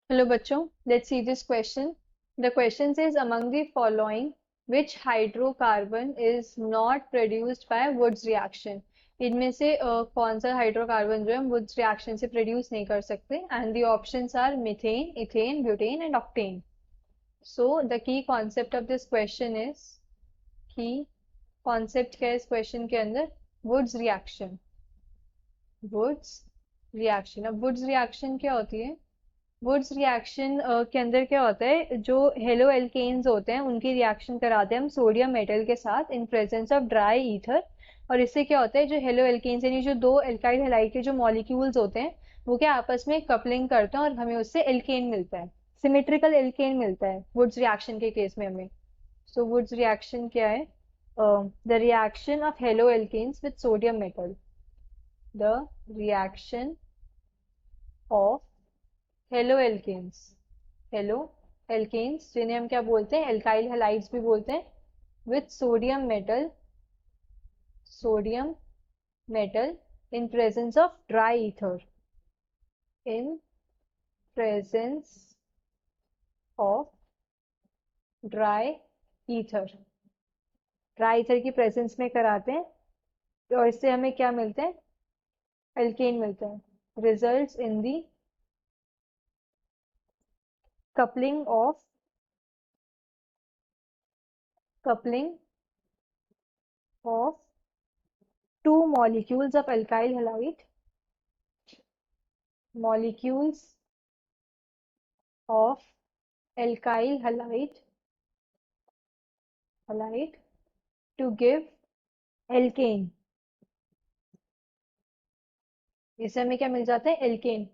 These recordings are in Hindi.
Hello बच्चों, let's see this question. The question says among the following, which hydrocarbon is not produced by Woods reaction? इनमें से कौन सा हाइड्रोकार्बन जो है वुड्स रिएक्शन से प्रोड्यूस नहीं कर सकते and the options are methane, ethane, butane and octane. So the key concept of this question is key concept क्या है इस क्वेश्चन के अंदर? Wurtz reaction. Wurtz reaction. अब वुड्स रिएक्शन क्या होती है? वुड्स रिएक्शन के अंदर क्या होता है, जो हेलो एल्केन्स होते हैं उनकी रिएक्शन कराते हैं हम सोडियम मेटल के साथ in presence of dry ether. और इससे क्या होता है, जो हेलो एल्केन्स यानी जो दो एल्काइल हैलाइड के जो मॉलिक्यूल्स होते हैं वो क्या आपस में कपलिंग करते हैं और हमें उससे एल्केन मिलता है, सिमेट्रिकल एल्केन मिलता है वुड्स रिएक्शन के केस में हमें. सो वुड्स रिएक्शन क्या है? The reaction of haloalkanes with sodium metal. The reaction of haloalkanes. Haloalkanes जिन्हें हम क्या बोलते हैं, एल्काइल हैलाइड्स भी बोलते हैं, with sodium metal. Sodium metal in presence of dry ether. In presence of dry ether. Dry ether की प्रेजेंस में कराते हैं और इससे हमें क्या मिलते हैं? एल्केन मिलते हैं. Results in the coupling of two molecules of alkyl halide. Molecules of alkyl halide to give alkane. इससे हमें क्या मिल जाता है? Alkane.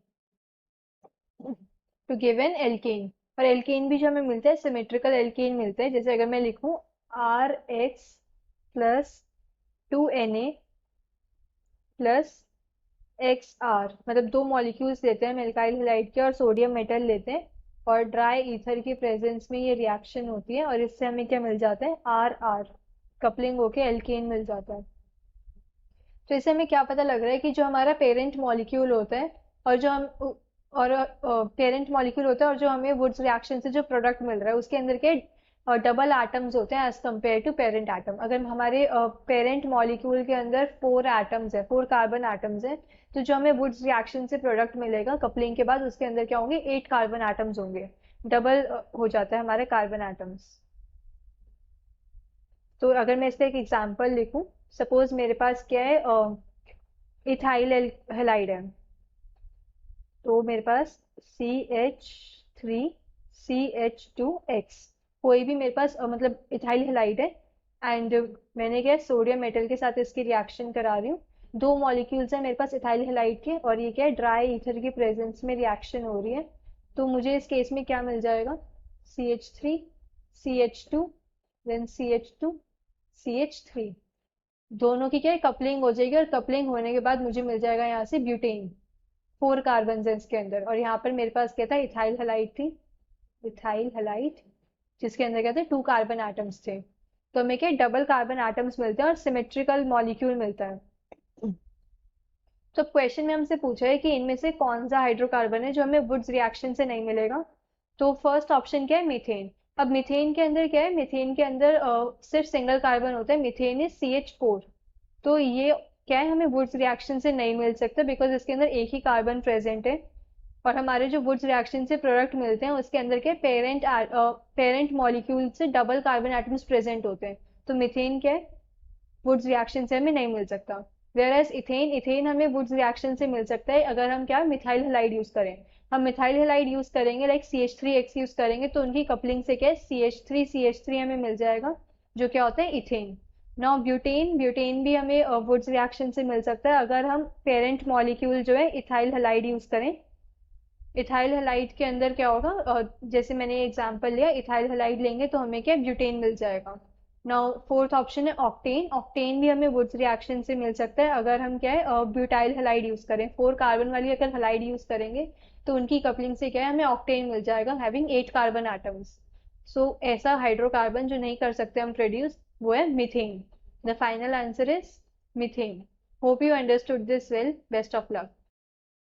To give an alkane. और एल्केन भी जो हमें मिलता है सिमेट्रिकल एल्केन मिलता है. जैसे अगर मैं लिखूं R X plus 2Na plus X R, मतलब दो मॉलिक्यूल्स लेते हैं हम एल्काइल हैलाइड के और सोडियम मेटल लेते हैं और ड्राई ईथर की प्रेजेंस में ये रिएक्शन होती है और इससे हमें क्या मिल जाता है? आर आर कपलिंग होके एल्केन मिल जाता है. तो इससे हमें क्या पता लग रहा है कि जो हमारा पेरेंट मॉलिक्यूल होता है और जो हम और पेरेंट मॉलिक्यूल होता है और जो हमें वुड्स रिएक्शन से जो प्रोडक्ट मिल रहा है उसके अंदर के डबल एटम्स होते हैं as compare to parent atom. अगर हमारे पेरेंट मॉलिक्यूल के अंदर 4 एटम्स है, 4 कार्बन एटम्स है, तो जो हमें वुड्स रिएक्शन से प्रोडक्ट मिलेगा कपलिंग के बाद उसके अंदर क्या होंगे? 8 कार्बन एटम्स होंगे. डबल हो जाता है हमारे कार्बन एटम्स. तो अगर मैं इसका एक एग्जाम्पल लिखूं, सपोज मेरे पास क्या है, इथाइल हैलाइड है. तो मेरे पास CH3CH2X कोई भी मेरे पास मतलब इथाइल हैलाइड है एंड मैंने क्या सोडियम मेटल के साथ इसकी रिएक्शन करा रही हूँ. दो मॉलिक्यूल्स हैं मेरे पास इथाइल हैलाइड के और ये क्या है? ड्राई ईथर की प्रेजेंस में रिएक्शन हो रही है. तो मुझे इस केस में क्या मिल जाएगा? CH3CH2 then CH2CH3. दोनों की क्या है? कपलिंग हो जाएगी और कपलिंग होने के बाद मुझे मिल जाएगा यहाँ से ब्यूटेन. 4 कार्बन है इसके अंदर और यहाँ पर मेरे पास क्या था? इथाइल हैलाइड थी. इथाइल हैलाइड जिसके अंदर क्या थे? 2 कार्बन एटम्स थे. तो हमें क्या डबल कार्बन एटम्स मिलते हैं और सिमेट्रिकल मॉलिक्यूल मिलता है. तो क्वेश्चन में हमसे पूछा है कि इनमें से कौन सा हाइड्रोकार्बन है जो हमें वुड्स रिएक्शन से नहीं मिलेगा. तो फर्स्ट ऑप्शन क्या है? मीथेन. अब मीथेन के अंदर क्या है? मीथेन के अंदर सिर्फ सिंगल कार्बन होता है. Methane is CH4. तो ये क्या है? हमें वुड्स रिएक्शन से नहीं मिल सकता बिकॉज इसके अंदर एक ही कार्बन प्रेजेंट है. और हमारे जो वुड्स रिएक्शन से प्रोडक्ट मिलते हैं उसके अंदर क्या पेरेंट मॉलिक्यूल से डबल कार्बन एटम्स प्रेजेंट होते हैं. तो मीथेन क्या है? वुड्स रिएक्शन से हमें नहीं मिल सकता. वेयर इथेन, इथेन हमें वुड्स रिएक्शन से मिल सकता है अगर हम क्या मिथाइल हैलाइड यूज करें. हम मिथाइल हैलाइड यूज करेंगे लाइक CH3X यूज करेंगे तो उनकी कपलिंग से क्या है? CH3CH3 हमें मिल जाएगा जो क्या होता है? इथेन. नाउ ब्यूटेन, ब्यूटेन भी हमें वुड्स रिएक्शन से मिल सकता है अगर हम पेरेंट मॉलिक्यूल जो है इथाइल हैलाइड यूज करें. इथाइल हैलाइड के अंदर क्या होगा? जैसे मैंने एग्जांपल लिया, इथाइल हैलाइड लेंगे तो हमें क्या? ब्यूटेन मिल जाएगा. नाउ फोर्थ ऑप्शन है ऑक्टेन. ऑक्टेन भी हमें वुड्स रिएक्शन से मिल सकता है अगर हम क्या है? ब्यूटाइल हैलाइड यूज करें. 4 कार्बन वाली अगर हैलाइड यूज करेंगे तो उनकी कपलिंग से क्या है? हमें ऑक्टेन मिल जाएगा हैविंग 8 कार्बन एटम्स. सो ऐसा हाइड्रोकार्बन जो नहीं कर सकते हम प्रोड्यूस वो है methane. The final answer is methane. Hope you understood this well. Best of luck.